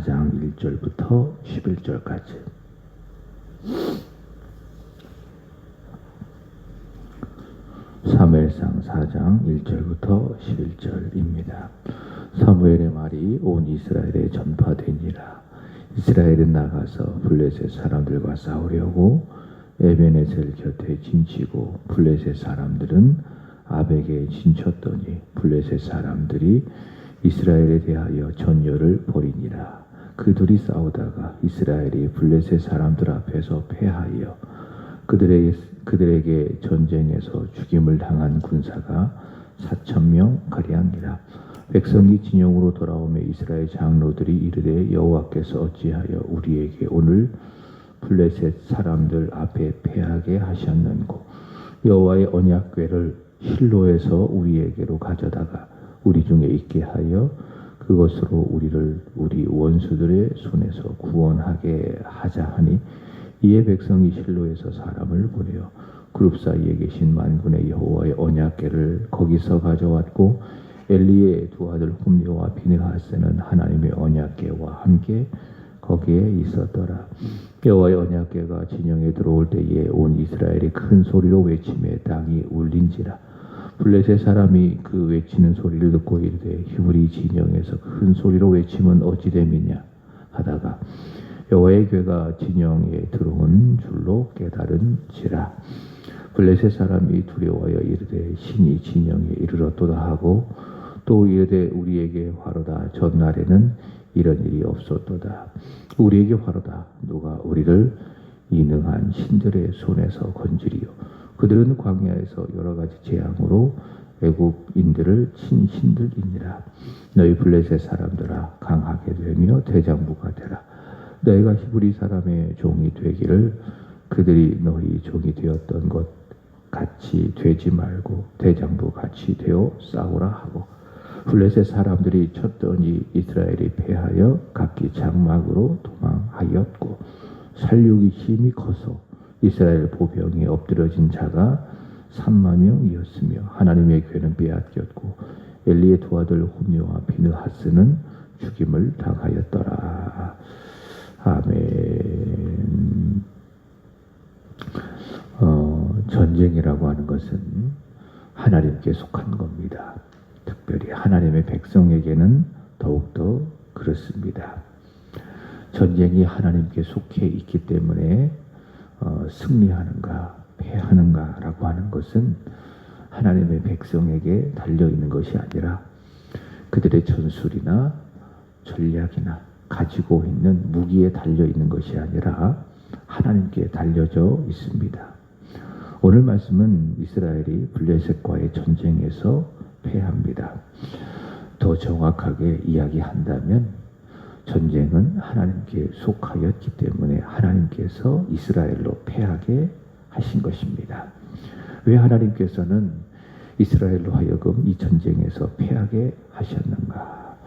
4장 1절부터 11절까지. 사무엘상 4장 1절부터 11절입니다. 사무엘의 말이 온 이스라엘에 전파되니라. 이스라엘은 나가서 블레셋 사람들과 싸우려고 에베네셀 곁에 진치고 블레셋 사람들은 아벡에 진쳤더니 블레셋 사람들이 이스라엘에 대하여 전열을 벌이니라. 그들이 싸우다가 이스라엘이 블레셋 사람들 앞에서 패하여 그들에게 전쟁에서 죽임을 당한 군사가 4,000명 가량이라. 백성이 진영으로 돌아오매 이스라엘 장로들이 이르되 여호와께서 어찌하여 우리에게 오늘 블레셋 사람들 앞에 패하게 하셨는고 여호와의 언약궤를 실로에서 우리에게로 가져다가 우리 중에 있게 하여 그것으로 우리를 우리 원수들의 손에서 구원하게 하자 하니 이에 백성이 실로에서 사람을 보내어 그룹 사이에 계신 만군의 여호와의 언약궤를 거기서 가져왔고 엘리의 두 아들 홈리와 비느하스는 하나님의 언약궤와 함께 거기에 있었더라. 여호와의 언약궤가 진영에 들어올 때에 온 이스라엘이 큰 소리로 외치며 땅이 울린지라. 블레셋 사람이 그 외치는 소리를 듣고 이르되 히브리 진영에서 큰 소리로 외치면 어찌 됨이냐 하다가 여호와의 궤가 진영에 들어온 줄로 깨달은지라. 블레셋 사람이 두려워하여 이르되 신이 진영에 이르렀도다 하고 또 이르되 우리에게 화로다. 전날에는 이런 일이 없었도다. 우리에게 화로다. 누가 우리를 이 능한 신들의 손에서 건지리요. 그들은 광야에서 여러 가지 재앙으로 애굽인들을 친 신들이니라. 너희 블레셋 사람들아 강하게 되며 대장부가 되라. 너희가 히브리 사람의 종이 되기를 그들이 너희 종이 되었던 것 같이 되지 말고 대장부 같이 되어 싸우라 하고 블레셋 사람들이 쳤더니 이스라엘이 패하여 각기 장막으로 도망하였고 살육이 힘이 커서 이스라엘 보병에 엎드러진 자가 3만 명이었으며 하나님의 궤는 빼앗겼고 엘리의 두 아들 홈리와 비느하스는 죽임을 당하였더라. 아멘. 전쟁이라고 하는 것은 하나님께 속한 겁니다. 특별히 하나님의 백성에게는 더욱더 그렇습니다. 전쟁이 하나님께 속해 있기 때문에 승리하는가 패하는가라고 하는 것은 하나님의 백성에게 달려있는 것이 아니라 그들의 전술이나 전략이나 가지고 있는 무기에 달려있는 것이 아니라 하나님께 달려져 있습니다. 오늘 말씀은 이스라엘이 블레셋과의 전쟁에서 패합니다. 더 정확하게 이야기한다면 전쟁은 하나님께 속하였기 때문에 하나님께서 이스라엘로 패하게 하신 것입니다. 왜 하나님께서는 이스라엘로 하여금 이 전쟁에서 패하게 하셨는가?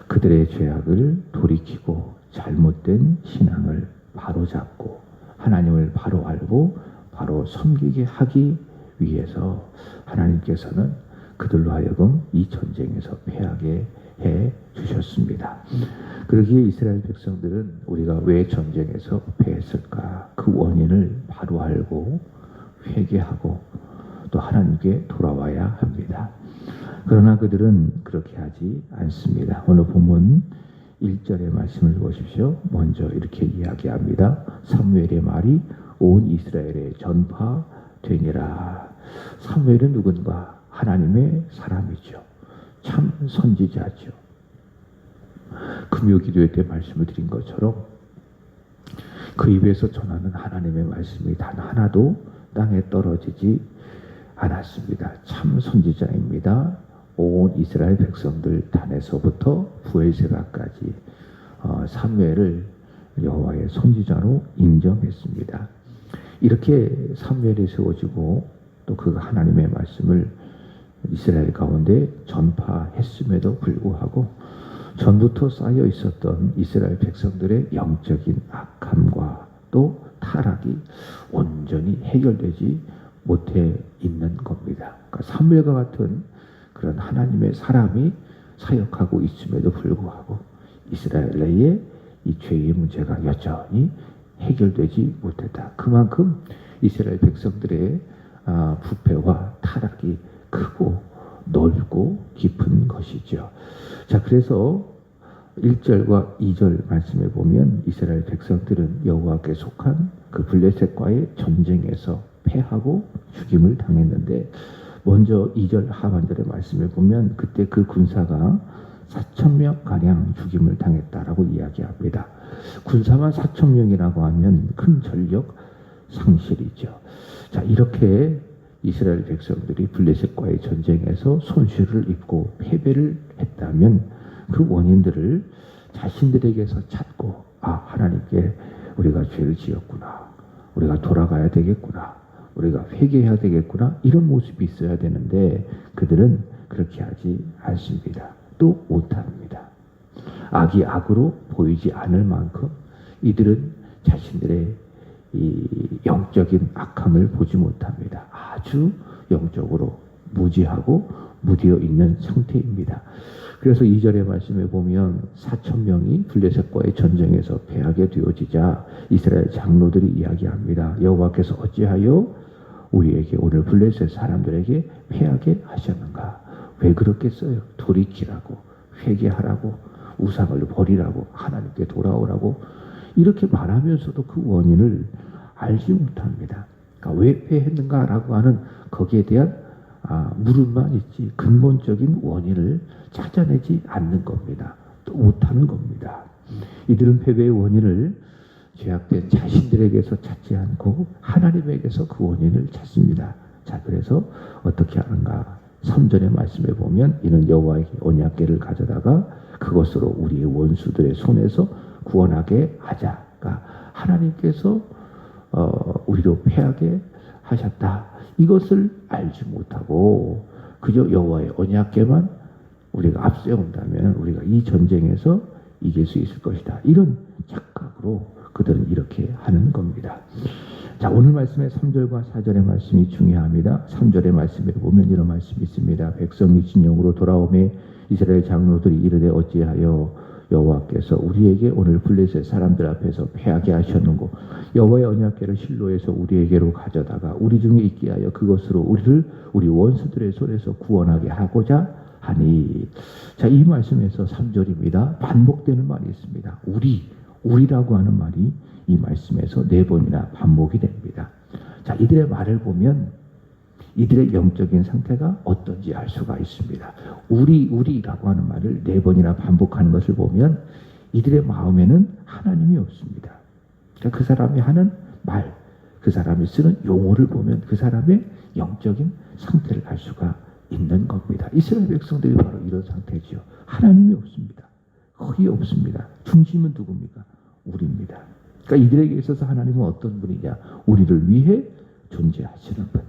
그들의 죄악을 돌이키고 잘못된 신앙을 바로잡고 하나님을 바로 알고 바로 섬기게 하기 위해서 하나님께서는 그들로 하여금 이 전쟁에서 패하게 해 주셨습니다. 그러기에 이스라엘 백성들은 우리가 왜 전쟁에서 패했을까? 그 원인을 바로 알고 회개하고 또 하나님께 돌아와야 합니다. 그러나 그들은 그렇게 하지 않습니다. 오늘 본문 1절의 말씀을 보십시오. 먼저 이렇게 이야기합니다. 사무엘의 말이 온 이스라엘에 전파되니라. 사무엘은 누군가? 하나님의 사람이죠. 참 선지자죠. 금요기도회 때 말씀을 드린 것처럼 그 입에서 전하는 하나님의 말씀이 단 하나도 땅에 떨어지지 않았습니다. 참 선지자입니다. 온 이스라엘 백성들 단에서부터 부엘세바까지 사무엘을 여호와의 선지자로 인정했습니다. 이렇게 사무엘이 세워지고 또 그 하나님의 말씀을 이스라엘 가운데 전파했음에도 불구하고 전부터 쌓여 있었던 이스라엘 백성들의 영적인 악함과 또 타락이 온전히 해결되지 못해 있는 겁니다. 그러니까 사무엘과 같은 그런 하나님의 사람이 사역하고 있음에도 불구하고 이스라엘의 이 죄의 문제가 여전히 해결되지 못했다. 그만큼 이스라엘 백성들의 부패와 타락이 크고 넓고 깊은 것이죠. 자, 그래서 1절과 2절 말씀에 보면 이스라엘 백성들은 여호와께 속한 그 블레셋과의 전쟁에서 패하고 죽임을 당했는데, 먼저 2절 하반절의 말씀에 보면 그때 그 군사가 4,000명 가량 죽임을 당했다라고 이야기합니다. 군사만 4,000명이라고 하면 큰 전력 상실이죠. 자, 이렇게 이스라엘 백성들이 블레셋과의 전쟁에서 손실을 입고 패배를 했다면 그 원인들을 자신들에게서 찾고, 하나님께 우리가 죄를 지었구나, 우리가 돌아가야 되겠구나, 우리가 회개해야 되겠구나, 이런 모습이 있어야 되는데 그들은 그렇게 하지 않습니다. 또 못합니다. 악이 악으로 보이지 않을 만큼 이들은 자신들의 이 영적인 악함을 보지 못합니다. 아주 영적으로 무지하고 무디어 있는 상태입니다. 그래서 2절의 말씀에 보면 4,000명이 블레셋과의 전쟁에서 패하게 되어지자 이스라엘 장로들이 이야기합니다. 여호와께서 어찌하여 우리에게 오늘 블레셋 사람들에게 패하게 하셨는가? 왜 그렇겠어요? 돌이키라고, 회개하라고, 우상을 버리라고, 하나님께 돌아오라고 이렇게 말하면서도 그 원인을 알지 못합니다. 그러니까 왜 패했는가라고 하는 거기에 대한 물음만 있지 근본적인 원인을 찾아내지 않는 겁니다. 또 못하는 겁니다. 이들은 패배의 원인을 죄악된 자신들에게서 찾지 않고 하나님에게서 그 원인을 찾습니다. 자, 그래서 어떻게 하는가? 3절의 말씀에 보면 이는 여호와에게 언약궤를 가져다가 그것으로 우리의 원수들의 손에서 구원하게 하자. 그러니까 하나님께서 우리로 패하게 하셨다. 이것을 알지 못하고 그저 여호와의 언약궤만 우리가 앞세운다면 우리가 이 전쟁에서 이길 수 있을 것이다. 이런 착각으로 그들은 이렇게 하는 겁니다. 자, 오늘 말씀의 3절과 4절의 말씀이 중요합니다. 3절의 말씀에 보면 이런 말씀이 있습니다. 백성이 진영으로 돌아오매 이스라엘 장로들이 이르되 어찌하여 여호와께서 우리에게 오늘 블레셋 사람들 앞에서 패하게 하셨는고, 여호와의 언약궤를 실로에서 우리에게로 가져다가 우리 중에 있게 하여 그것으로 우리를 우리 원수들의 손에서 구원하게 하고자 하니. 자, 이 말씀에서 3절입니다. 반복되는 말이 있습니다. 우리라고 하는 말이 이 말씀에서 4번이나 반복이 됩니다. 자, 이들의 말을 보면 이들의 영적인 상태가 어떤지 알 수가 있습니다. 우리라고 하는 말을 4번이나 반복하는 것을 보면 이들의 마음에는 하나님이 없습니다. 그러니까 그 사람이 하는 말, 그 사람이 쓰는 용어를 보면 그 사람의 영적인 상태를 알 수가 있는 겁니다. 이스라엘 백성들이 바로 이런 상태죠. 하나님이 없습니다. 거의 없습니다. 중심은 누굽니까? 우리입니다. 그러니까 이들에게 있어서 하나님은 어떤 분이냐? 우리를 위해 존재하시는 분,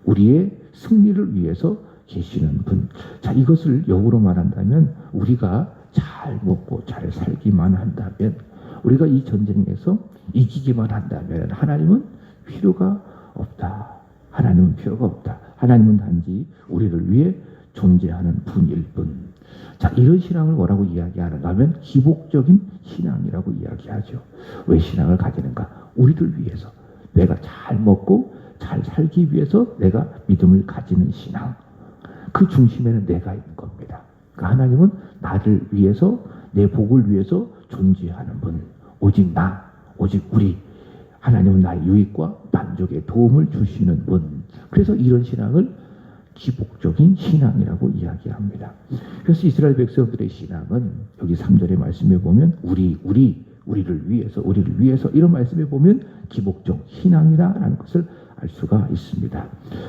우리의 승리를 위해서 계시는 분. 자, 이것을 역으로 말한다면 우리가 잘 먹고 잘 살기만 한다면, 우리가 이 전쟁에서 이기기만 한다면 하나님은 필요가 없다. 하나님은 필요가 없다. 하나님은 단지 우리를 위해 존재하는 분일 뿐. 자, 이런 신앙을 뭐라고 이야기하는가 하면 기복적인 신앙이라고 이야기하죠. 왜 신앙을 가지는가? 우리를 위해서, 내가 잘 먹고 잘 살기 위해서 내가 믿음을 가지는 신앙. 그 중심에는 내가 있는 겁니다. 그러니까 하나님은 나를 위해서, 내 복을 위해서 존재하는 분. 오직 나, 오직 우리. 하나님은 나의 유익과 만족에 도움을 주시는 분. 그래서 이런 신앙을 기복적인 신앙이라고 이야기합니다. 그래서 이스라엘 백성들의 신앙은 여기 3절의 말씀에 보면 우리를 위해서 이런 말씀에 보면 기복적 신앙이라는 것을 알 수가 있습니다.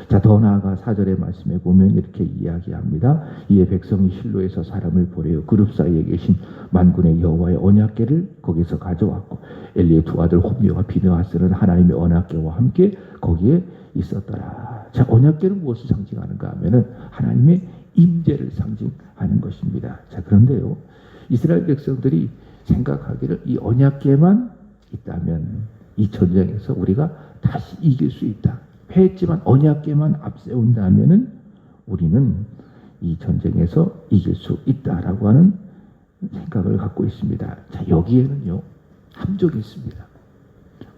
자, 더 나아가 4절의 말씀에 보면 이렇게 이야기합니다. 이에 백성이 실로에서 사람을 보내어 그룹 사이에 계신 만군의 여호와의 언약궤를 거기서 가져왔고 엘리의 두 아들 홉니와 비느하스는 하나님의 언약궤와 함께 거기에 있었더라. 자, 언약궤는 무엇을 상징하는가 하면은 하나님의 임재를 상징하는 것입니다. 자, 그런데요, 이스라엘 백성들이 생각하기를 이 언약궤만 있다면 이 전쟁에서 우리가 다시 이길 수 있다. 패했지만 언약궤만 앞세운다면은 우리는 이 전쟁에서 이길 수 있다라고 하는 생각을 갖고 있습니다. 자, 여기에는요, 함정이 있습니다.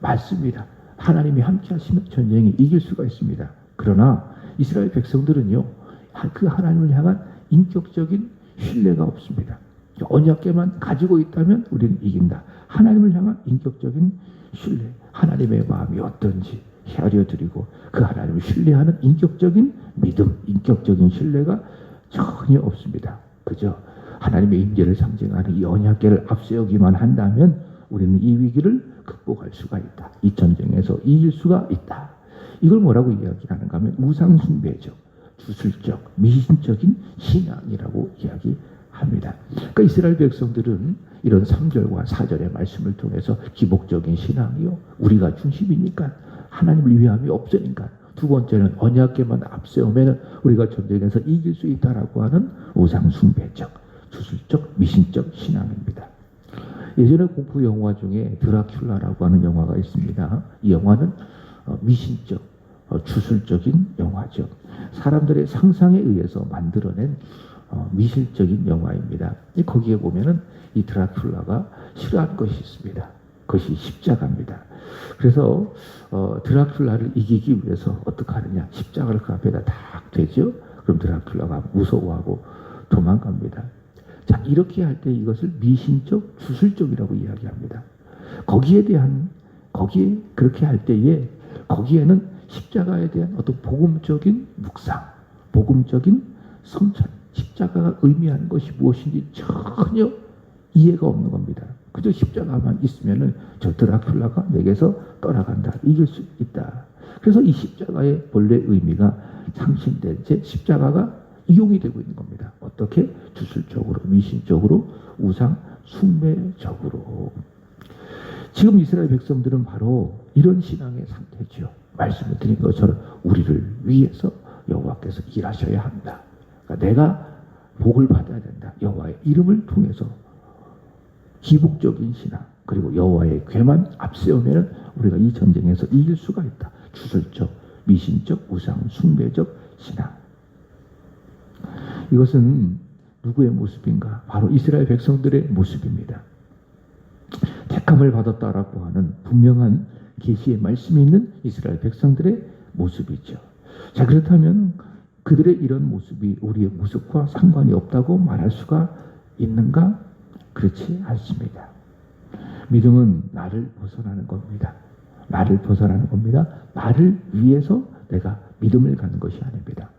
맞습니다. 하나님이 함께 하시면 전쟁에 이길 수가 있습니다. 그러나 이스라엘 백성들은요, 그 하나님을 향한 인격적인 신뢰가 없습니다. 언약궤만 가지고 있다면 우리는 이긴다. 하나님을 향한 인격적인 신뢰, 하나님의 마음이 어떤지 헤아려 드리고 그 하나님을 신뢰하는 인격적인 믿음, 인격적인 신뢰가 전혀 없습니다. 그저 하나님의 임재를 상징하는 이 언약궤를 앞세우기만 한다면 우리는 이 위기를 극복할 수가 있다. 이 전쟁에서 이길 수가 있다. 이걸 뭐라고 이야기하는가 하면 우상숭배적, 주술적, 미신적인 신앙이라고 이야기합니다. 그러니까 이스라엘 백성들은 이런 3절과 4절의 말씀을 통해서 기복적인 신앙이요, 우리가 중심이니까 하나님을 위함이 없으니까, 두 번째는 언약궤만 앞세우면 우리가 전쟁에서 이길 수 있다라고 하는 우상숭배적, 주술적, 미신적 신앙입니다. 예전에 공포 영화 중에 드라큘라라고 하는 영화가 있습니다. 이 영화는 미신적, 주술적인 영화죠. 사람들의 상상에 의해서 만들어낸 미실적인 영화입니다. 거기에 보면은 이 드라큘라가 싫어하는 것이 있습니다. 그것이 십자가입니다. 그래서 드라큘라를 이기기 위해서 어떻게 하느냐, 십자가를 그 앞에다 딱 대죠. 그럼 드라큘라가 무서워하고 도망갑니다. 자, 이렇게 할 때 이것을 미신적, 주술적이라고 이야기합니다. 거기에 그렇게 할 때에 거기에는 십자가에 대한 어떤 복음적인 묵상, 복음적인 성찬, 십자가가 의미하는 것이 무엇인지 전혀 이해가 없는 겁니다. 그저 십자가만 있으면은 저 드라큘라가 내게서 떠나간다, 이길 수 있다. 그래서 이 십자가의 본래 의미가 상실된 채 십자가가 이용이 되고 있는 겁니다. 어떻게? 주술적으로, 미신적으로, 우상 숭배적으로. 지금 이스라엘 백성들은 바로 이런 신앙의 상태죠. 말씀을 드린 것처럼 우리를 위해서 여호와께서 일하셔야 한다. 그러니까 내가 복을 받아야 된다. 여호와의 이름을 통해서 기복적인 신앙, 그리고 여호와의 궤만 앞세우면 우리가 이 전쟁에서 이길 수가 있다. 주술적, 미신적, 우상 숭배적 신앙. 이것은 누구의 모습인가? 바로 이스라엘 백성들의 모습입니다. 택함을 받았다라고 하는 분명한 계시의 말씀이 있는 이스라엘 백성들의 모습이죠. 자, 그렇다면 그들의 이런 모습이 우리의 모습과 상관이 없다고 말할 수가 있는가? 그렇지 않습니다. 믿음은 나를 벗어나는 겁니다. 나를 벗어나는 겁니다. 나를 위해서 내가 믿음을 갖는 것이 아닙니다.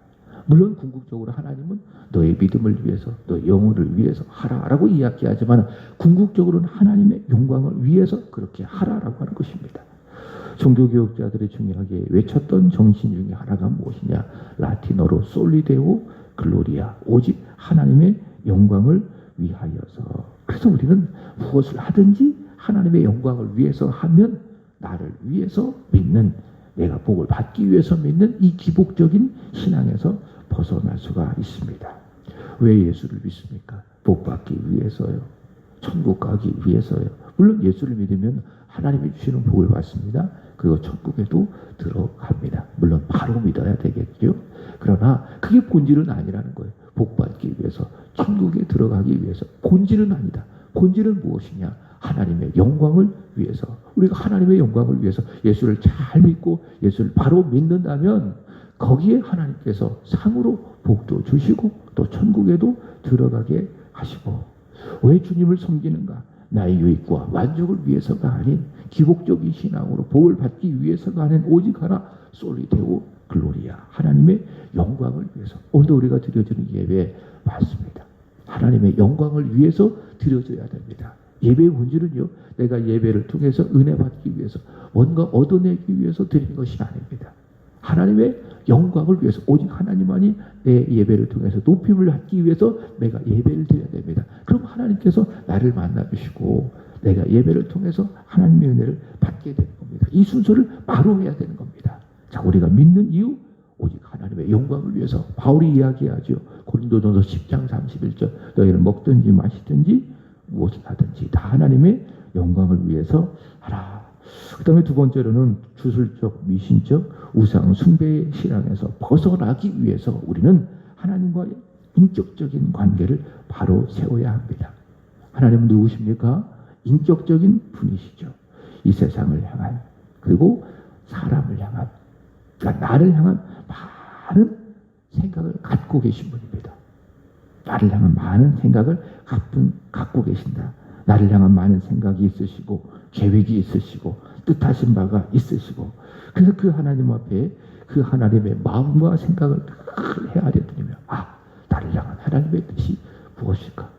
물론 궁극적으로 하나님은 너의 믿음을 위해서, 너의 영혼을 위해서 하라라고 이야기하지만 궁극적으로는 하나님의 영광을 위해서 그렇게 하라라고 하는 것입니다. 종교개혁자들이 중요하게 외쳤던 정신 중에 하나가 무엇이냐? 라틴어로 솔리데오 글로리아, 오직 하나님의 영광을 위하여서. 그래서 우리는 무엇을 하든지 하나님의 영광을 위해서 하면 나를 위해서 믿는, 내가 복을 받기 위해서 믿는 이 기복적인 신앙에서 벗어날 수가 있습니다. 왜 예수를 믿습니까? 복 받기 위해서요. 천국 가기 위해서요. 물론 예수를 믿으면 하나님이 주시는 복을 받습니다. 그리고 천국에도 들어갑니다. 물론 바로 믿어야 되겠죠. 그러나 그게 본질은 아니라는 거예요. 복 받기 위해서, 천국에 들어가기 위해서. 본질은 아니다. 본질은 무엇이냐? 하나님의 영광을 위해서. 우리가 하나님의 영광을 위해서 예수를 잘 믿고 예수를 바로 믿는다면 거기에 하나님께서 상으로 복도 주시고 또 천국에도 들어가게 하시고. 왜 주님을 섬기는가? 나의 유익과 만족을 위해서가 아닌 기복적인 신앙으로 복을 받기 위해서가 아닌 오직 하나, 솔리데오 글로리아, 하나님의 영광을 위해서. 오늘도 우리가 드려지는 예배 맞습니다. 하나님의 영광을 위해서 드려져야 됩니다. 예배의 본질은요, 내가 예배를 통해서 은혜 받기 위해서 뭔가 얻어내기 위해서 드리는 것이 아닙니다. 하나님의 영광을 위해서, 오직 하나님만이 내 예배를 통해서 높임을 받기 위해서 내가 예배를 드려야 됩니다. 그럼 하나님께서 나를 만나주시고 내가 예배를 통해서 하나님의 은혜를 받게 되는 겁니다. 이 순서를 바로 해야 되는 겁니다. 자, 우리가 믿는 이유, 오직 하나님의 영광을 위해서. 바울이 이야기하죠. 고린도전서 10장 31절, 너희는 먹든지 마시든지 무엇을 하든지 다 하나님의 영광을 위해서 하라. 그 다음에 두 번째로는 주술적, 미신적, 우상 숭배의 신앙에서 벗어나기 위해서 우리는 하나님과의 인격적인 관계를 바로 세워야 합니다. 하나님은 누구십니까? 인격적인 분이시죠. 이 세상을 향한, 그리고 사람을 향한, 그러니까 나를 향한 많은 생각을 갖고 계신 분입니다. 나를 향한 많은 생각을 갖고 계신다. 나를 향한 많은 생각이 있으시고 계획이 있으시고 뜻하신 바가 있으시고, 그래서 그 하나님 앞에 그 하나님의 마음과 생각을 헤아려 드리며, 나를 향한 하나님의 뜻이 무엇일까?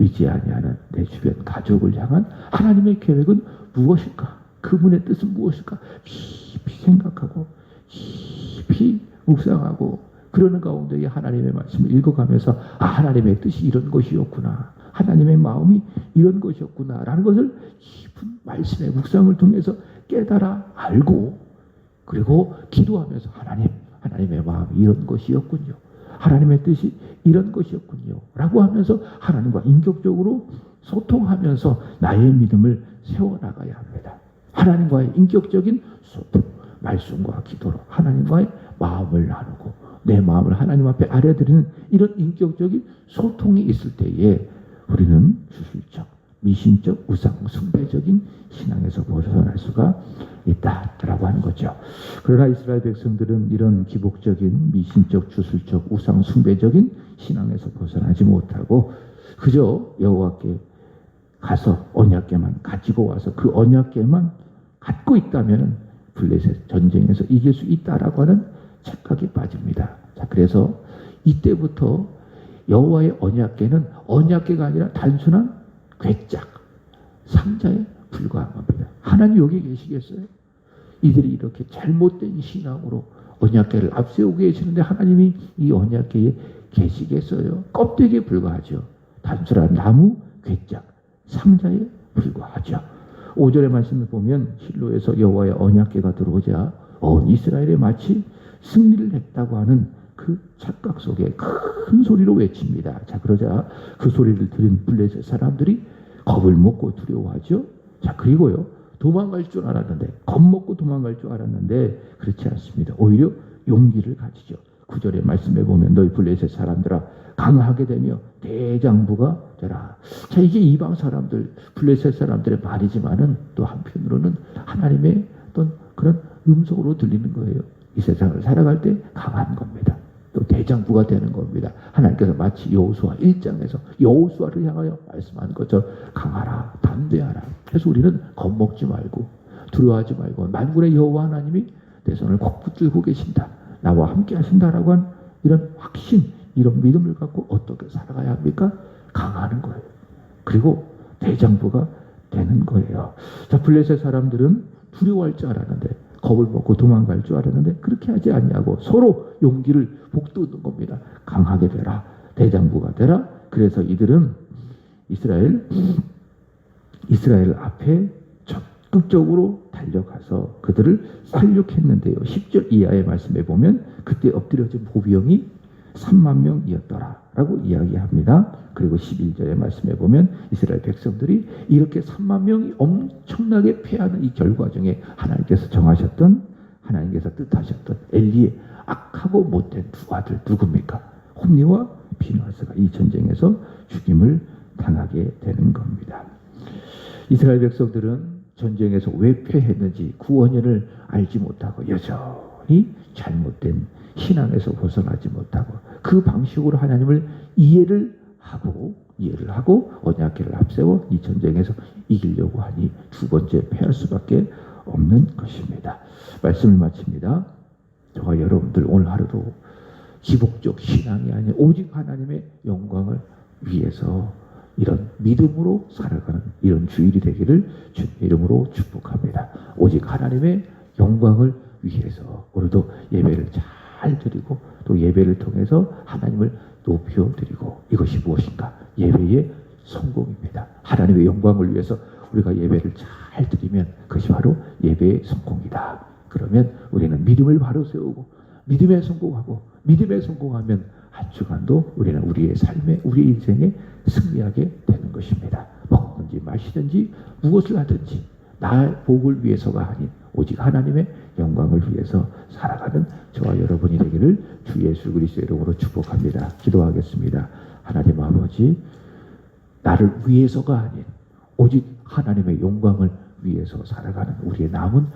믿지 아니하는 내 주변 가족을 향한 하나님의 계획은 무엇일까? 그분의 뜻은 무엇일까? 깊이 생각하고 깊이 묵상하고, 그러는 가운데 하나님의 말씀을 읽어가면서 하나님의 뜻이 이런 것이었구나, 하나님의 마음이 이런 것이었구나 라는 것을 깊은 말씀의 묵상을 통해서 깨달아 알고, 그리고 기도하면서 하나님의 마음이 이런 것이었군요, 하나님의 뜻이 이런 것이었군요 라고 하면서 하나님과 인격적으로 소통하면서 나의 믿음을 세워나가야 합니다. 하나님과의 인격적인 소통, 말씀과 기도로 하나님과의 마음을 나누고 내 마음을 하나님 앞에 아뢰드리는 이런 인격적인 소통이 있을 때에 우리는 주술적, 미신적, 우상 숭배적인 신앙에서 벗어날 수가 있다라고 하는 거죠. 그러나 이스라엘 백성들은 이런 기복적인 미신적, 주술적, 우상 숭배적인 신앙에서 벗어나지 못하고 그저 여호와께 가서 언약궤만 가지고 와서 그 언약궤만 갖고 있다면 블레셋 전쟁에서 이길 수 있다라고 하는 착각에 빠집니다. 자, 그래서 이때부터 여호와의 언약궤는 언약궤가 아니라 단순한 궤짝, 상자에 불과한 겁니다. 하나님 여기 계시겠어요? 이들이 이렇게 잘못된 신앙으로 언약궤를 앞세우고 계시는데 하나님이 이 언약궤에 계시겠어요? 껍데기에 불과하죠. 단순한 나무 궤짝, 상자에 불과하죠. 5절의 말씀을 보면 실로에서 여호와의 언약궤가 들어오자 온 이스라엘에 마치 승리를 했다고 하는 그 착각 속에 큰 소리로 외칩니다. 자, 그러자 그 소리를 들은 블레셋 사람들이 겁을 먹고 두려워하죠. 자, 그리고요, 도망갈 줄 알았는데, 겁먹고 도망갈 줄 알았는데 그렇지 않습니다. 오히려 용기를 가지죠. 9절의 말씀에 보면 너희 블레셋 사람들아 강하게 되며 대장부가 되라. 자, 이게 이방 사람들, 블레셋 사람들의 말이지만은 또 한편으로는 하나님의 어떤 그런 음성으로 들리는 거예요. 이 세상을 살아갈 때 강한 겁니다. 또 대장부가 되는 겁니다. 하나님께서 마치 여호수아 1장에서 여호수아를 향하여 말씀한 것처럼 강하라, 담대하라. 그래서 우리는 겁먹지 말고 두려워하지 말고 만군의 여호와 하나님이 내 손을 꼭 붙들고 계신다, 나와 함께 하신다라고 한 이런 확신, 이런 믿음을 갖고 어떻게 살아가야 합니까? 강하는 거예요. 그리고 대장부가 되는 거예요. 자, 블레셋 사람들은 두려워할 줄 알았는데, 겁을 먹고 도망갈 줄 알았는데 그렇게 하지 아니하고 서로 용기를 북돋는 겁니다. 강하게 되라, 대장부가 되라. 그래서 이들은 이스라엘 앞에 적극적으로 달려가서 그들을 살육했는데요. 10절 이하의 말씀에 보면 그때 엎드려진 보병이 3만 명이었더라 라고 이야기합니다. 그리고 11절의 말씀에 보면 이스라엘 백성들이 이렇게 3만 명이 엄청나게 패하는 이 결과중에 하나님께서 정하셨던, 하나님께서 뜻하셨던 엘리의 악하고 못된 두 아들 누굽니까? 홈리와 비느하스가 이 전쟁에서 죽임을 당하게 되는 겁니다. 이스라엘 백성들은 전쟁에서 왜 패했는지 그 원인을 알지 못하고 여전히 잘못된 신앙에서 벗어나지 못하고 그 방식으로 하나님을 이해를 하고 언약궤를 앞세워 이 전쟁에서 이기려고 하니 두 번째 패할 수밖에 없는 것입니다. 말씀을 마칩니다. 저와 여러분들 오늘 하루도 기복적 신앙이 아닌 오직 하나님의 영광을 위해서 이런 믿음으로 살아가는 이런 주일이 되기를 주님의 이름으로 축복합니다. 오직 하나님의 영광을 위해서 오늘도 예배를 잘 드리고 또 예배를 통해서 하나님을 높여드리고, 이것이 무엇인가? 예배의 성공입니다. 하나님의 영광을 위해서 우리가 예배를 잘 드리면 그것이 바로 예배의 성공이다. 그러면 우리는 믿음을 바로 세우고 믿음에 성공하고 믿음에 성공하면 한 주간도 우리는 우리의 삶에, 우리 인생에 승리하게 되는 것입니다. 먹든지 마시든지 무엇을 하든지 나의 복을 위해서가 아닌 오직 하나님의 영광을 위해서 살아가는 저와 여러분이 되기를 주 예수 그리스도의 이름으로 축복합니다. 기도하겠습니다. 하나님 아버지, 나를 위해서가 아닌 오직 하나님의 영광을 위해서 살아가는 우리의 남은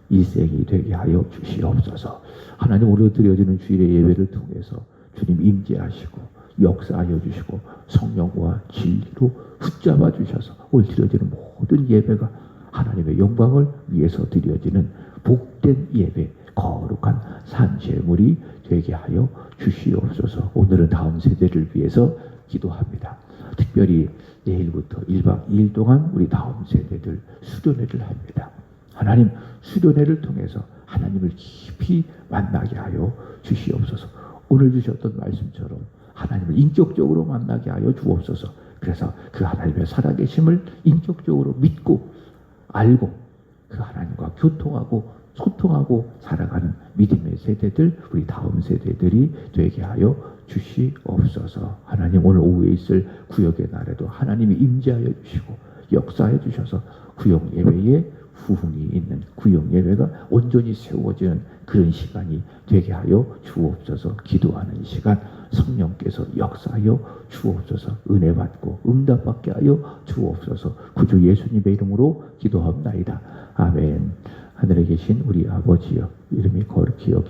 일생이 되게 하여 주시옵소서. 하나님, 오늘 드려지는 주일의 예배를 통해서 주님 임재하시고 역사하여 주시고 성령과 진리로 붙잡아 주셔서 오늘 드려지는 모든 예배가 하나님의 영광을 위해서 드려지는 복된 예배, 거룩한 산제물이 되게 하여 주시옵소서. 오늘은 다음 세대를 위해서 기도합니다. 특별히 내일부터 1박 2일 동안 우리 다음 세대들 수련회를 합니다. 하나님, 수련회를 통해서 하나님을 깊이 만나게 하여 주시옵소서. 오늘 주셨던 말씀처럼 하나님을 인격적으로 만나게 하여 주옵소서. 그래서 그 하나님의 살아계심을 인격적으로 믿고 알고 그 하나님과 교통하고 소통하고 살아가는 믿음의 세대들, 우리 다음 세대들이 되게 하여 주시옵소서. 하나님, 오늘 오후에 있을 구역의 날에도 하나님이 임재하여 주시고 역사해 주셔서 구역 예배에 부흥이 있는 구역 예배가 온전히 세워지는 그런 시간이 되게 하여 주옵소서. 기도하는 시간 성령께서 역사하여 주옵소서. 은혜 받고 응답 받게 하여 주옵소서. 구주 예수님의 이름으로 기도합나이다. 아멘. 하늘에 계신 우리 아버지여, 이름이 거룩히 여기